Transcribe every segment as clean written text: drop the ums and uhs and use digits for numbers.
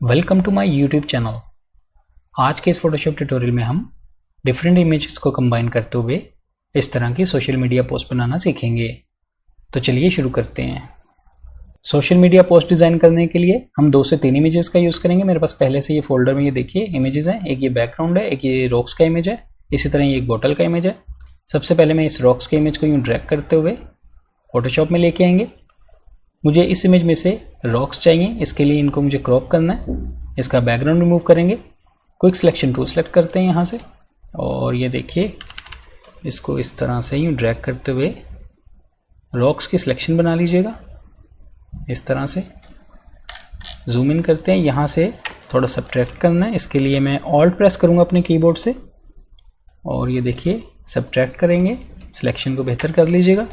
Welcome to my YouTube channel. आज के इस फोटोशॉप ट्यूटोरियल में हम डिफरेंट इमेजेस को कंबाइन करते हुए इस तरह की सोशल मीडिया पोस्ट बनाना सीखेंगे। तो चलिए शुरू करते हैं। सोशल मीडिया पोस्ट डिज़ाइन करने के लिए हम 2 से 3 इमेजेस का यूज़ करेंगे। मेरे पास पहले से ये फोल्डर में ये देखिए इमेजेस हैं। एक ये बैकग्राउंड है, एक ये रॉक्स का इमेज है, इसी तरह ये एक बोतल का इमेज है। सबसे पहले मैं इस रॉक्स के इमेज को यूँ ड्रैग करते हुए फोटोशॉप में लेके आएंगे। मुझे इस इमेज में से रॉक्स चाहिए, इसके लिए इनको मुझे क्रॉप करना है। इसका बैकग्राउंड रिमूव करेंगे, क्विक सिलेक्शन टूल सेलेक्ट करते हैं यहाँ से, और ये देखिए इसको इस तरह से यूँ ड्रैग करते हुए रॉक्स की सिलेक्शन बना लीजिएगा। इस तरह से जूम इन करते हैं, यहाँ से थोड़ा सब्ट्रैक्ट करना है। इसके लिए मैं ऑल्ट प्रेस करूँगा अपने कीबोर्ड से, और ये देखिए सब्ट्रैक्ट करेंगे, सिलेक्शन को बेहतर कर लीजिएगा।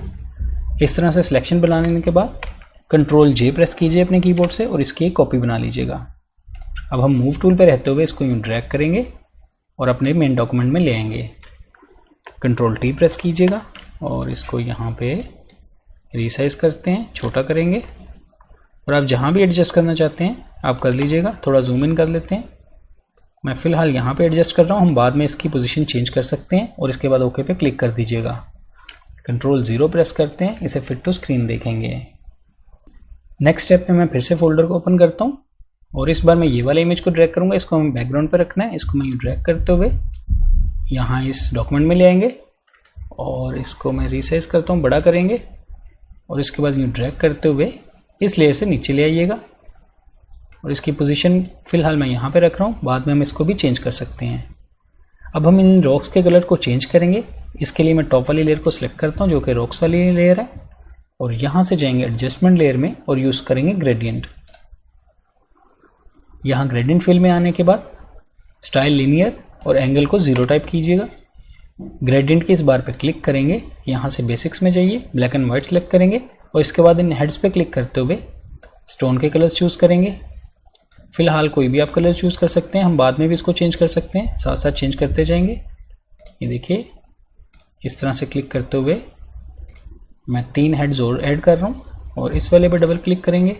इस तरह से सिलेक्शन बनाने के बाद कंट्रोल जे प्रेस कीजिए अपने कीबोर्ड से और इसकी एक कॉपी बना लीजिएगा। अब हम मूव टूल पर रहते हुए इसको यूँ ड्रैग करेंगे और अपने मेन डॉक्यूमेंट में ले आएंगे। कंट्रोल टी प्रेस कीजिएगा और इसको यहाँ पे रीसाइज करते हैं, छोटा करेंगे, और आप जहाँ भी एडजस्ट करना चाहते हैं आप कर लीजिएगा। थोड़ा जूम इन कर लेते हैं। मैं फ़िलहाल यहाँ पे एडजस्ट कर रहा हूँ, हम बाद में इसकी पोजीशन चेंज कर सकते हैं। और इसके बाद ओके पे क्लिक कर दीजिएगा। कंट्रोल 0 प्रेस करते हैं, इसे फिट टू स्क्रीन देखेंगे। नेक्स्ट स्टेप में मैं फिर से फोल्डर को ओपन करता हूँ और इस बार मैं ये वाले इमेज को ड्रैग करूँगा। इसको हमें बैकग्राउंड पर रखना है। इसको मैं यूँ ड्रैग करते हुए यहाँ इस डॉक्यूमेंट में ले आएंगे और इसको मैं रीसाइज करता हूँ, बड़ा करेंगे, और इसके बाद यूँ ड्रैग करते हुए इस लेयर से नीचे ले आइएगा। और इसकी पोजीशन फ़िलहाल मैं यहाँ पे रख रहा हूँ, बाद में हम इसको भी चेंज कर सकते हैं। अब हम इन रॉक्स के कलर को चेंज करेंगे। इसके लिए मैं टॉप वाली लेयर को सिलेक्ट करता हूँ जो कि रॉक्स वाली लेयर है, और यहाँ से जाएंगे एडजस्टमेंट लेयर में और यूज़ करेंगे ग्रेडियंट। यहाँ ग्रेडियंट फिल में आने के बाद स्टाइल लीनियर और एंगल को 0 टाइप कीजिएगा। ग्रेडियंट की इस बार पे क्लिक करेंगे, यहाँ से बेसिक्स में जाइए, ब्लैक एंड वाइट सेलेक्ट करेंगे और इसके बाद इन हेड्स पे क्लिक करते हुए स्टोन के कलर्स चूज़ करेंगे। फ़िलहाल कोई भी आप कलर चूज़ कर सकते हैं, हम बाद में भी इसको चेंज कर सकते हैं, साथ साथ चेंज करते जाएंगे। ये देखिए इस तरह से क्लिक करते हुए मैं 3 हेड्स और ऐड कर रहा हूँ, और इस वाले पर डबल क्लिक करेंगे।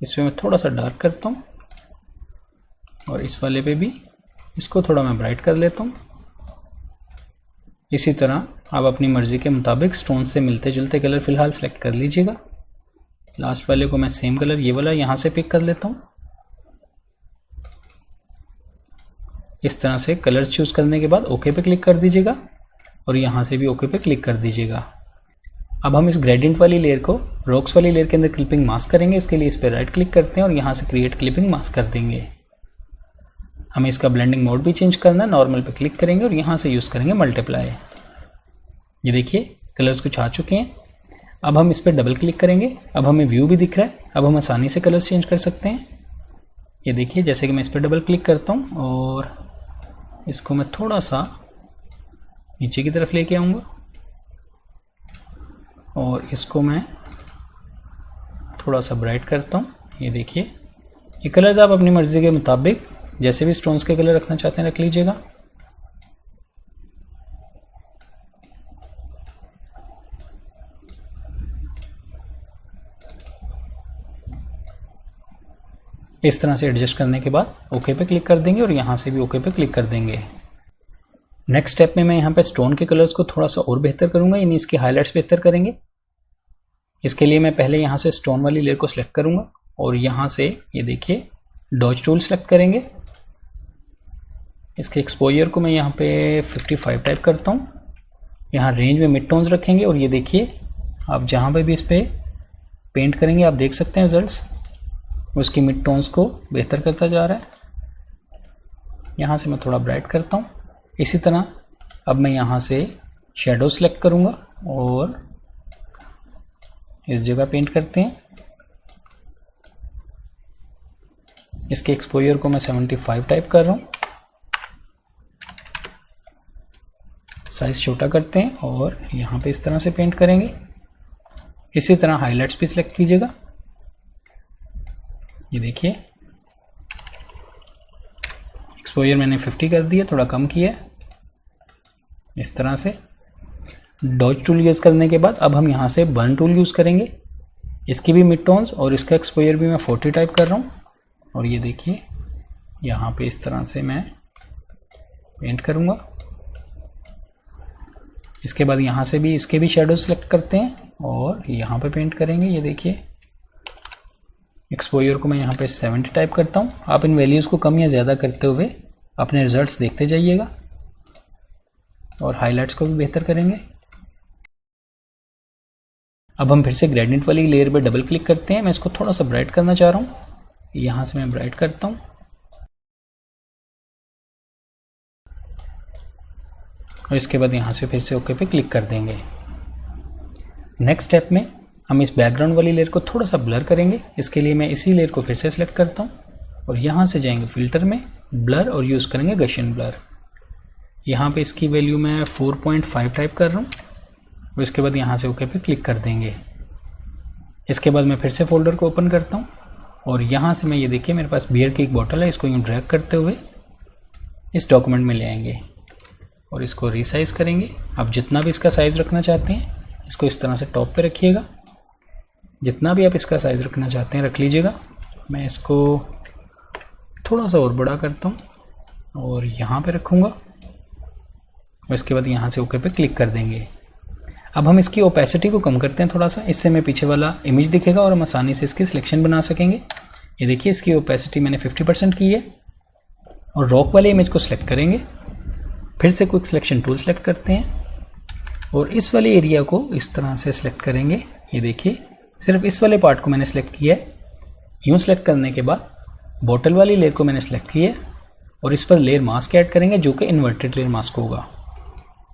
इसमें मैं थोड़ा सा डार्क करता हूँ और इस वाले पे भी इसको थोड़ा मैं ब्राइट कर लेता हूँ। इसी तरह आप अपनी मर्ज़ी के मुताबिक स्टोन से मिलते जुलते कलर फ़िलहाल सेलेक्ट कर लीजिएगा। लास्ट वाले को मैं सेम कलर ये वाला यहाँ से पिक कर लेता हूँ। इस तरह से कलर्स चूज़ करने के बाद ओके पे क्लिक कर दीजिएगा और यहाँ से भी ओके पे क्लिक कर दीजिएगा। अब हम इस ग्रेडियंट वाली लेयर को रॉक्स वाली लेयर के अंदर क्लिपिंग मास्क करेंगे। इसके लिए इस पर राइट क्लिक करते हैं और यहाँ से क्रिएट क्लिपिंग मास्क कर देंगे। हमें इसका ब्लेंडिंग मोड भी चेंज करना है, नॉर्मल पे क्लिक करेंगे और यहाँ से यूज़ करेंगे मल्टीप्लाई। ये देखिए कलर्स कुछ आ चुके हैं। अब हम इस पर डबल क्लिक करेंगे। अब हमें व्यू भी दिख रहा है। अब हम आसानी से कलर्स चेंज कर सकते हैं। ये देखिए जैसे कि मैं इस पर डबल क्लिक करता हूँ और इसको मैं थोड़ा सा नीचे की तरफ लेके आऊँगा और इसको मैं थोड़ा सा ब्राइट करता हूँ। ये देखिए ये कलर्स आप अपनी मर्ज़ी के मुताबिक जैसे भी स्टोन्स के कलर रखना चाहते हैं रख लीजिएगा। इस तरह से एडजस्ट करने के बाद ओके पे क्लिक कर देंगे और यहाँ से भी ओके पे क्लिक कर देंगे। नेक्स्ट स्टेप में मैं यहाँ पे स्टोन के कलर्स को थोड़ा सा और बेहतर करूँगा, यानी इसके हाइलाइट्स बेहतर करेंगे। इसके लिए मैं पहले यहाँ से स्टोन वाली लेयर को सिलेक्ट करूँगा और यहाँ से ये देखिए डॉज टूल सेलेक्ट करेंगे। इसके एक्सपोजर को मैं यहाँ पे 55 टाइप करता हूँ। यहाँ रेंज में मिड टोन्स रखेंगे और ये देखिए आप जहाँ पे भी इस पर पेंट करेंगे आप देख सकते हैं रिजल्ट्स, उसकी मिड टोन्स को बेहतर करता जा रहा है। यहाँ से मैं थोड़ा ब्राइट करता हूँ। इसी तरह अब मैं यहाँ से शेडो सेलेक्ट करूँगा और इस जगह पेंट करते हैं। इसके एक्सपोजर को मैं 75 टाइप कर रहा हूँ। साइज़ छोटा करते हैं और यहाँ पे इस तरह से पेंट करेंगे। इसी तरह हाइलाइट्स भी सिलेक्ट कीजिएगा। ये देखिए एक्सपोजर मैंने 50 कर दिया, थोड़ा कम किया। इस तरह से डॉज टूल यूज़ करने के बाद अब हम यहाँ से बर्न टूल यूज़ करेंगे। इसकी भी मिड टोन्स और इसका एक्सपोजर भी मैं 40 टाइप कर रहा हूँ। और ये देखिए यहाँ पे इस तरह से मैं पेंट करूँगा। इसके बाद यहाँ से भी इसके भी शेडो सेलेक्ट करते हैं और यहाँ पे पेंट करेंगे। ये देखिए एक्सपोजर को मैं यहाँ पे 70 टाइप करता हूँ। आप इन वैल्यूज़ को कम या ज़्यादा करते हुए अपने रिजल्ट्स देखते जाइएगा और हाइलाइट्स को भी बेहतर करेंगे। अब हम फिर से ग्रेडियंट वाली लेयर पे डबल क्लिक करते हैं। मैं इसको थोड़ा सा ब्राइट करना चाह रहा हूँ, यहाँ से मैं ब्राइट करता हूँ और इसके बाद यहाँ से फिर से ओके पे क्लिक कर देंगे। नेक्स्ट स्टेप में हम इस बैकग्राउंड वाली लेयर को थोड़ा सा ब्लर करेंगे। इसके लिए मैं इसी लेयर को फिर से सिलेक्ट करता हूँ और यहाँ से जाएंगे फिल्टर में ब्लर और यूज़ करेंगे गशियन ब्लर। यहाँ पे इसकी वैल्यू मैं 4.5 टाइप कर रहा हूँ और इसके बाद यहाँ से ओके पे क्लिक कर देंगे। इसके बाद मैं फिर से फोल्डर को ओपन करता हूँ और यहाँ से मैं ये देखिए मेरे पास बियर की एक बॉटल है, इसको यूँ ड्रैग करते हुए इस डॉक्यूमेंट में ले आएंगे और इसको रिसाइज़ करेंगे। आप जितना भी इसका साइज़ रखना चाहते हैं इसको इस तरह से टॉप पे रखिएगा। जितना भी आप इसका साइज़ रखना चाहते हैं रख लीजिएगा। मैं इसको थोड़ा सा और बड़ा करता हूँ और यहाँ पे रखूँगा और इसके बाद यहाँ से ओके पे क्लिक कर देंगे। अब हम इसकी ओपेसिटी को कम करते हैं थोड़ा सा, इससे में पीछे वाला इमेज दिखेगा और हम आसानी से इसकी सिलेक्शन बना सकेंगे। ये देखिए इसकी ओपेसिटी मैंने 50% की है और रॉक वाले इमेज को सिलेक्ट करेंगे। फिर से क्विक सिलेक्शन टूल सेलेक्ट करते हैं और इस वाले एरिया को इस तरह से सिलेक्ट करेंगे। ये देखिए सिर्फ इस वाले पार्ट को मैंने सेलेक्ट किया है। यूँ सेलेक्ट करने के बाद बॉटल वाली लेयर को मैंने सेलेक्ट किया है और इस पर लेयर मास्क ऐड करेंगे जो कि इन्वर्टेड लेयर मास्क होगा।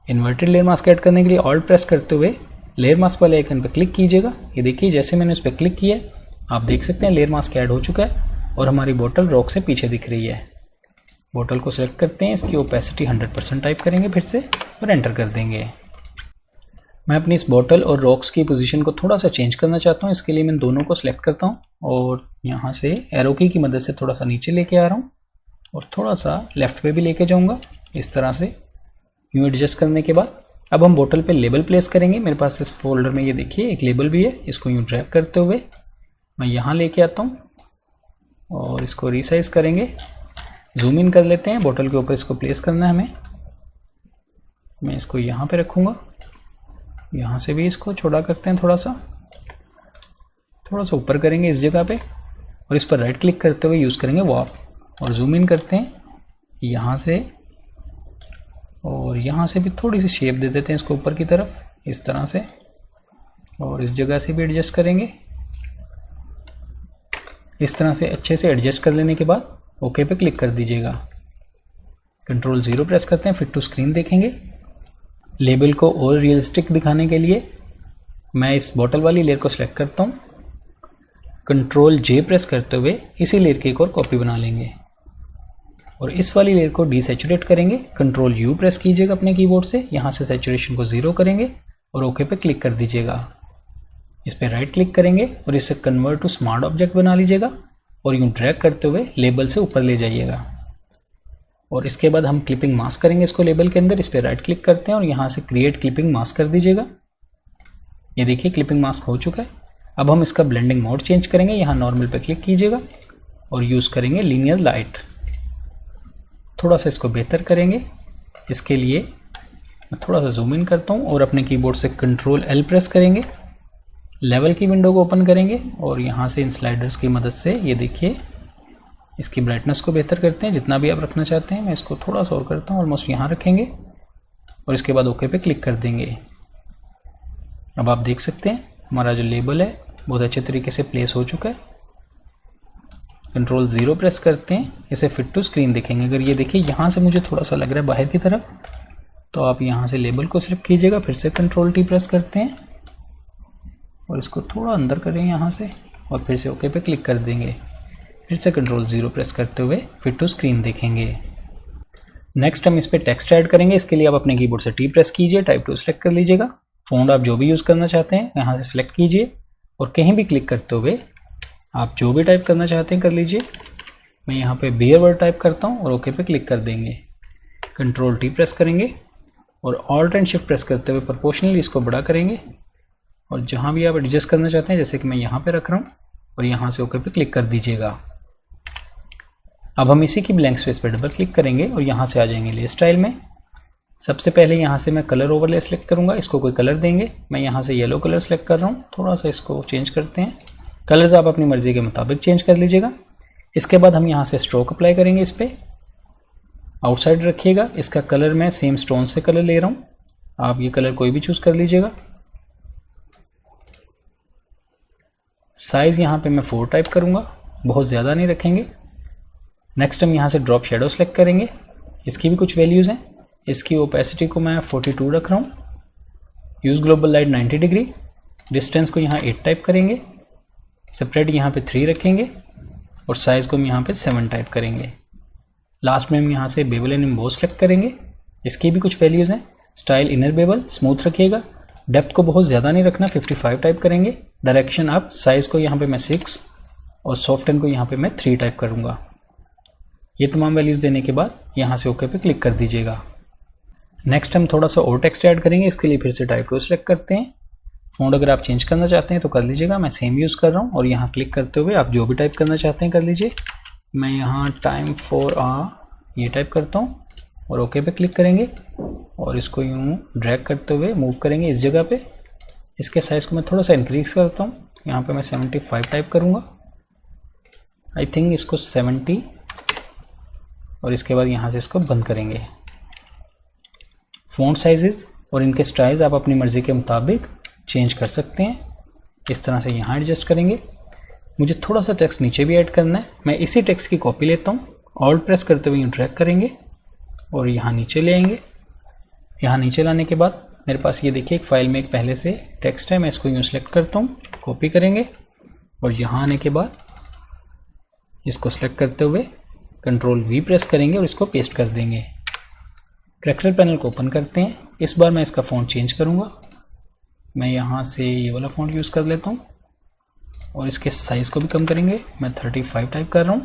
इन्वर्टेड लेयर मास्क ऐड करने के लिए ऑल्ट प्रेस करते हुए लेयर मास्क वाले आइकन पर क्लिक कीजिएगा। ये देखिए जैसे मैंने उस पर क्लिक किया आप देख सकते हैं लेयर मास्क ऐड हो चुका है और हमारी बॉटल रॉक से पीछे दिख रही है। बॉटल को सिलेक्ट करते हैं, इसकी ओपेसिटी 100% टाइप करेंगे फिर से और एंटर कर देंगे। मैं अपनी इस बॉटल और रॉक्स की पोजीशन को थोड़ा सा चेंज करना चाहता हूँ। इसके लिए मैं दोनों को सिलेक्ट करता हूँ और यहाँ से एरो की मदद से थोड़ा सा नीचे लेके आ रहा हूँ और थोड़ा सा लेफ्ट पे भी लेके जाऊँगा। इस तरह से यूँ एडजस्ट करने के बाद अब हम बॉटल पे लेबल प्लेस करेंगे। मेरे पास इस फोल्डर में ये देखिए एक लेबल भी है, इसको यूँ ड्रैग करते हुए मैं यहाँ लेके आता हूँ और इसको रिसाइज करेंगे। जूम इन कर लेते हैं, बॉटल के ऊपर इसको प्लेस करना है हमें। मैं इसको यहाँ पे रखूँगा, यहाँ से भी इसको छोटा करते हैं, थोड़ा सा ऊपर करेंगे इस जगह पे और इस पर राइट क्लिक करते हुए यूज़ करेंगे वार्प और जूम इन करते हैं यहाँ से और यहाँ से भी थोड़ी सी शेप दे देते हैं इसको ऊपर की तरफ इस तरह से और इस जगह से भी एडजस्ट करेंगे। इस तरह से अच्छे से एडजस्ट कर लेने के बाद ओके पे क्लिक कर दीजिएगा। कंट्रोल 0 प्रेस करते हैं, फिट टू स्क्रीन देखेंगे। लेबल को और रियलिस्टिक दिखाने के लिए मैं इस बॉटल वाली लेयर को सिलेक्ट करता हूँ। कंट्रोल J प्रेस करते हुए इसी लेयर की एक और कॉपी बना लेंगे और इस वाली लेयर को डीसैचुरेट करेंगे। कंट्रोल U प्रेस कीजिएगा अपने कीबोर्ड से, यहाँ से सैचुरेशन को 0 करेंगे और ओके पे क्लिक कर दीजिएगा। इस पर राइट क्लिक करेंगे और इसे कन्वर्ट टू स्मार्ट ऑब्जेक्ट बना लीजिएगा और यूँ ड्रैग करते हुए लेबल से ऊपर ले जाइएगा और इसके बाद हम क्लिपिंग मास्क करेंगे इसको लेबल के अंदर। इस पर राइट क्लिक करते हैं और यहाँ से क्रिएट क्लिपिंग मास्क कर दीजिएगा। ये देखिए क्लिपिंग मास्क हो चुका है। अब हम इसका ब्लेंडिंग मोड चेंज करेंगे, यहाँ नॉर्मल पे क्लिक कीजिएगा और यूज़ करेंगे लीनियर लाइट। थोड़ा सा इसको बेहतर करेंगे, इसके लिए मैं थोड़ा सा जूम इन करता हूँ और अपने कीबोर्ड से कंट्रोल L प्रेस करेंगे। लेवल की विंडो को ओपन करेंगे और यहाँ से इन स्लाइडर्स की मदद से ये देखिए इसकी ब्राइटनेस को बेहतर करते हैं जितना भी आप रखना चाहते हैं। मैं इसको थोड़ा सा और करता हूँ, ऑलमोस्ट यहाँ रखेंगे और इसके बाद ओके पे क्लिक कर देंगे। अब आप देख सकते हैं हमारा जो लेबल है बहुत अच्छे तरीके से प्लेस हो चुका है। कंट्रोल 0 प्रेस करते हैं, इसे फिट टू स्क्रीन देखेंगे। अगर ये देखिए यहाँ से मुझे थोड़ा सा लग रहा है बाहर की तरफ, तो आप यहाँ से लेबल को सिलेक्ट कीजिएगा, फिर से कंट्रोल T प्रेस करते हैं और इसको थोड़ा अंदर करें यहाँ से और फिर से ओके पे क्लिक कर देंगे। फिर से कंट्रोल 0 प्रेस करते हुए फिट टू स्क्रीन देखेंगे। नेक्स्ट हम इस पर टेक्स्ट ऐड करेंगे। इसके लिए आप अपने कीबोर्ड से T प्रेस कीजिए, टाइप टू सेलेक्ट कर लीजिएगा। फ़ॉन्ट आप जो भी यूज़ करना चाहते हैं यहाँ से सिलेक्ट कीजिए और कहीं भी क्लिक करते हुए आप जो भी टाइप करना चाहते हैं कर लीजिए। मैं यहाँ पे बियर वर्ड टाइप करता हूँ और ओके पे क्लिक कर देंगे। कंट्रोल T प्रेस करेंगे और ऑल्ट एंड शिफ्ट प्रेस करते हुए प्रोपोर्शनली इसको बड़ा करेंगे और जहाँ भी आप एडजस्ट करना चाहते हैं, जैसे कि मैं यहाँ पे रख रहा हूँ और यहाँ से ओके पे क्लिक कर दीजिएगा। अब हम इसी की ब्लैंक स्पेस पर डबल क्लिक करेंगे और यहाँ से आ जाएंगे ले स्टाइल में। सबसे पहले यहाँ से मैं कलर ओवरले सेलेक्ट करूँगा, इसको कोई कलर देंगे। मैं यहाँ से येलो कलर सेलेक्ट कर रहा हूँ, थोड़ा सा इसको चेंज करते हैं। कलर्स आप अपनी मर्ज़ी के मुताबिक चेंज कर लीजिएगा। इसके बाद हम यहाँ से स्ट्रोक अप्लाई करेंगे इस पर। आउटसाइड रखिएगा, इसका कलर मैं सेम स्टोन से कलर ले रहा हूँ, आप ये कलर कोई भी चूज़ कर लीजिएगा। साइज़ यहाँ पे मैं 4 टाइप करूँगा, बहुत ज़्यादा नहीं रखेंगे। नेक्स्ट हम यहाँ से ड्रॉप शेडो सेलेक्ट करेंगे, इसकी भी कुछ वैल्यूज़ हैं। इसकी ओपेसिटी को मैं 42 रख रहा हूँ। Use global light 90 degree. Distance को यहाँ 8 टाइप करेंगे। सेपरेट यहाँ पे 3 रखेंगे और साइज़ को हम यहाँ पे 7 टाइप करेंगे। लास्ट में हम यहाँ से बेवल एंड एम्बोस सेलेक्ट करेंगे, इसकी भी कुछ वैल्यूज़ हैं। स्टाइल इनर बेवल स्मूथ रखिएगा, डेप्थ को बहुत ज़्यादा नहीं रखना, 55 टाइप करेंगे। डायरेक्शन अप, साइज़ को यहाँ पे मैं 6 और सॉफ्टन को यहाँ पे मैं 3 टाइप करूँगा। ये तमाम वैल्यूज़ देने के बाद यहाँ से ओके पे क्लिक कर दीजिएगा। नेक्स्ट हम थोड़ा सा और टेक्स्ट ऐड करेंगे, इसके लिए फिर से टाइप टू सेलेक्ट करते हैं। फ़ॉन्ट अगर आप चेंज करना चाहते हैं तो कर लीजिएगा, मैं सेम यूज़ कर रहा हूँ और यहाँ क्लिक करते हुए आप जो भी टाइप करना चाहते हैं कर लीजिए। मैं यहाँ टाइम फॉर ये टाइप करता हूँ और ओके पे क्लिक करेंगे और इसको यूँ ड्रैग करते हुए मूव करेंगे इस जगह पे। इसके साइज़ को मैं थोड़ा सा इंक्रीज़ करता हूँ, यहाँ पे मैं 75 टाइप करूँगा, आई थिंक इसको 70, और इसके बाद यहाँ से इसको बंद करेंगे। फ़ॉन्ट साइजेस और इनके स्टाइल्स आप अपनी मर्ज़ी के मुताबिक चेंज कर सकते हैं। इस तरह से यहाँ एडजस्ट करेंगे। मुझे थोड़ा सा टेक्स्ट नीचे भी ऐड करना है, मैं इसी टेक्स्ट की कॉपी लेता हूँ, ऑल्ट प्रेस करते हुए ड्रैग करेंगे और यहाँ नीचे ले आएंगे। यहाँ नीचे लाने के बाद मेरे पास ये देखिए एक फ़ाइल में एक पहले से टेक्स्ट है, मैं इसको यूँ सेलेक्ट करता हूँ, कॉपी करेंगे और यहाँ आने के बाद इसको सेलेक्ट करते हुए कंट्रोल V प्रेस करेंगे और इसको पेस्ट कर देंगे। करैक्टर पैनल को ओपन करते हैं। इस बार मैं इसका फ़ॉन्ट चेंज करूँगा, मैं यहाँ से ये वाला फ़ॉन्ट यूज़ कर लेता हूँ और इसके साइज़ को भी कम करेंगे, मैं 35 टाइप कर रहा हूँ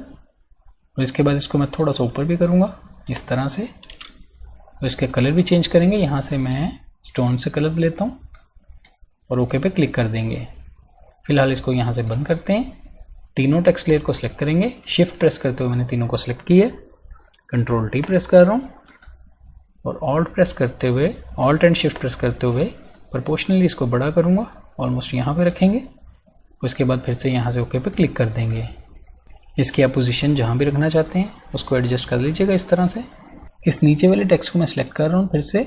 और इसके बाद इसको मैं थोड़ा सा ऊपर भी करूँगा इस तरह से। और इसके कलर भी चेंज करेंगे, यहाँ से मैं स्टोन से कलर्स लेता हूँ और ओके पे क्लिक कर देंगे। फ़िलहाल इसको यहाँ से बंद करते हैं। तीनों टेक्स्ट लेयर को सिलेक्ट करेंगे, शिफ्ट प्रेस करते हुए मैंने तीनों को सिलेक्ट किया, कंट्रोल T प्रेस कर रहा हूँ और ऑल्ट प्रेस करते हुए, ऑल्ट एंड शिफ्ट प्रेस करते हुए प्रोपोर्शनली इसको बड़ा करूँगा, ऑलमोस्ट यहाँ पे रखेंगे। उसके बाद फिर से यहाँ से ओके पे क्लिक कर देंगे। इसकी आप पोजीशन जहाँ भी रखना चाहते हैं उसको एडजस्ट कर लीजिएगा इस तरह से। इस नीचे वाले टेक्स्ट को मैं सिलेक्ट कर रहा हूँ फिर से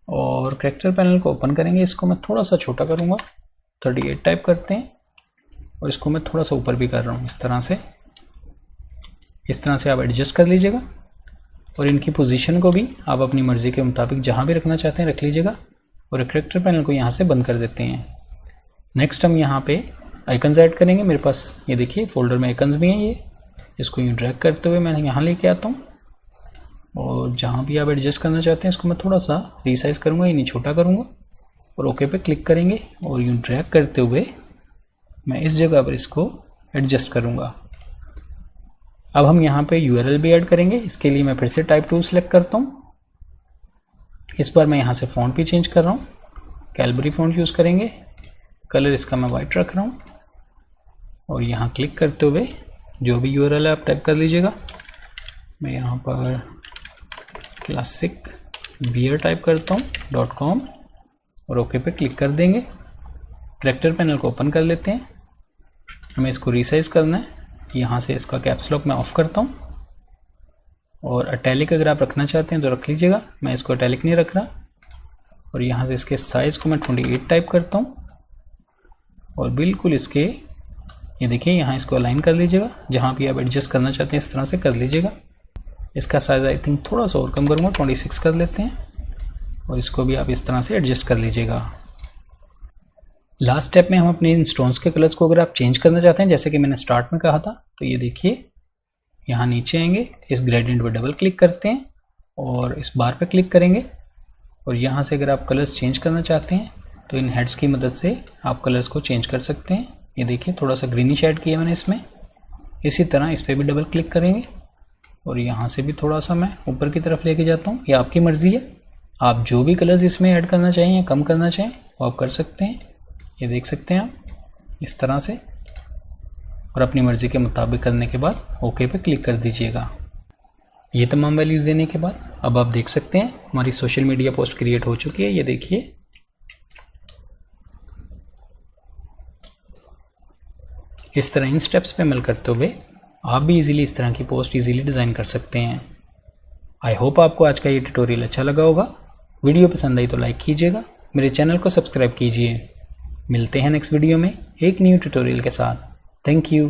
और करैक्टर पैनल को ओपन करेंगे। इसको मैं थोड़ा सा छोटा करूँगा, 38 टाइप करते हैं और इसको मैं थोड़ा सा ऊपर भी कर रहा हूँ इस तरह से। इस तरह से आप एडजस्ट कर लीजिएगा और इनकी पोजीशन को भी आप अपनी मर्ज़ी के मुताबिक जहाँ भी रखना चाहते हैं रख लीजिएगा और करैक्टर पैनल को यहाँ से बंद कर देते हैं। नेक्स्ट हम यहाँ पे आइकन्स ऐड करेंगे। मेरे पास ये देखिए फोल्डर में आइकन्स भी हैं, ये इसको यूँ ड्रैग करते हुए मैं यहाँ लेके आता हूँ और जहाँ भी आप एडजस्ट करना चाहते हैं इसको मैं थोड़ा सा रीसाइज़ करूँगा, यानी छोटा करूँगा और ओके पे क्लिक करेंगे और यूँ ड्रैग करते हुए मैं इस जगह पर इसको एडजस्ट करूँगा। अब हम यहाँ पे URL भी ऐड करेंगे। इसके लिए मैं फिर से टाइप टू सेलेक्ट करता हूँ। इस बार मैं यहाँ से फ़ॉन्ट भी चेंज कर रहा हूँ, कैलबरी फ़ॉन्ट यूज़ करेंगे। कलर इसका मैं वाइट रख रहा हूँ और यहाँ क्लिक करते हुए जो भी URL है आप टाइप कर लीजिएगा। मैं यहाँ पर क्लासिक बियर टाइप करता हूँ .com और ओके पे क्लिक कर देंगे। करैक्टर पैनल को ओपन कर लेते हैं। हमें इसको रीसाइज़ करना है, यहाँ से इसका कैप्स लॉक मैं ऑफ़ करता हूँ और अटैलिक अगर आप रखना चाहते हैं तो रख लीजिएगा, मैं इसको अटैलिक नहीं रख रहा। और यहाँ से इसके साइज़ को मैं 28 टाइप करता हूँ और बिल्कुल इसके ये देखिए यहाँ इसको अलाइन कर लीजिएगा, जहाँ भी आप एडजस्ट करना चाहते हैं इस तरह से कर लीजिएगा। इसका साइज़ आई थिंक थोड़ा सा और कम करूँगा, 26 कर लेते हैं और इसको भी आप इस तरह से एडजस्ट कर लीजिएगा। लास्ट स्टेप में हम अपने इन स्टोन्स के कलर्स को अगर आप चेंज करना चाहते हैं, जैसे कि मैंने स्टार्ट में कहा था, तो ये देखिए यहाँ नीचे आएंगे, इस ग्रेडियंट पर डबल क्लिक करते हैं और इस बार पे क्लिक करेंगे और यहाँ से अगर आप कलर्स चेंज करना चाहते हैं तो इन हेड्स की मदद से आप कलर्स को चेंज कर सकते हैं। ये देखिए थोड़ा सा ग्रीनिश ऐड किया मैंने इसमें। इसी तरह इस पर भी डबल क्लिक करेंगे और यहाँ से भी थोड़ा सा मैं ऊपर की तरफ लेके जाता हूँ। ये आपकी मर्ज़ी है, आप जो भी कलर्स इसमें ऐड करना चाहें या कम करना चाहें वो आप कर सकते हैं। ये देख सकते हैं आप इस तरह से। और अपनी मर्ज़ी के मुताबिक करने के बाद ओके पे क्लिक कर दीजिएगा। ये तमाम वैल्यूज़ देने के बाद अब आप देख सकते हैं हमारी सोशल मीडिया पोस्ट क्रिएट हो चुकी है। ये देखिए, इस तरह इन स्टेप्स पे अमल करते हुए आप भी इजीली इस तरह की पोस्ट इजीली डिज़ाइन कर सकते हैं। आई होप आपको आज का ये ट्यूटोरियल अच्छा लगा होगा। वीडियो पसंद आई तो लाइक कीजिएगा, मेरे चैनल को सब्सक्राइब कीजिए। मिलते हैं नेक्स्ट वीडियो में एक न्यू ट्यूटोरियल के साथ। Thank you.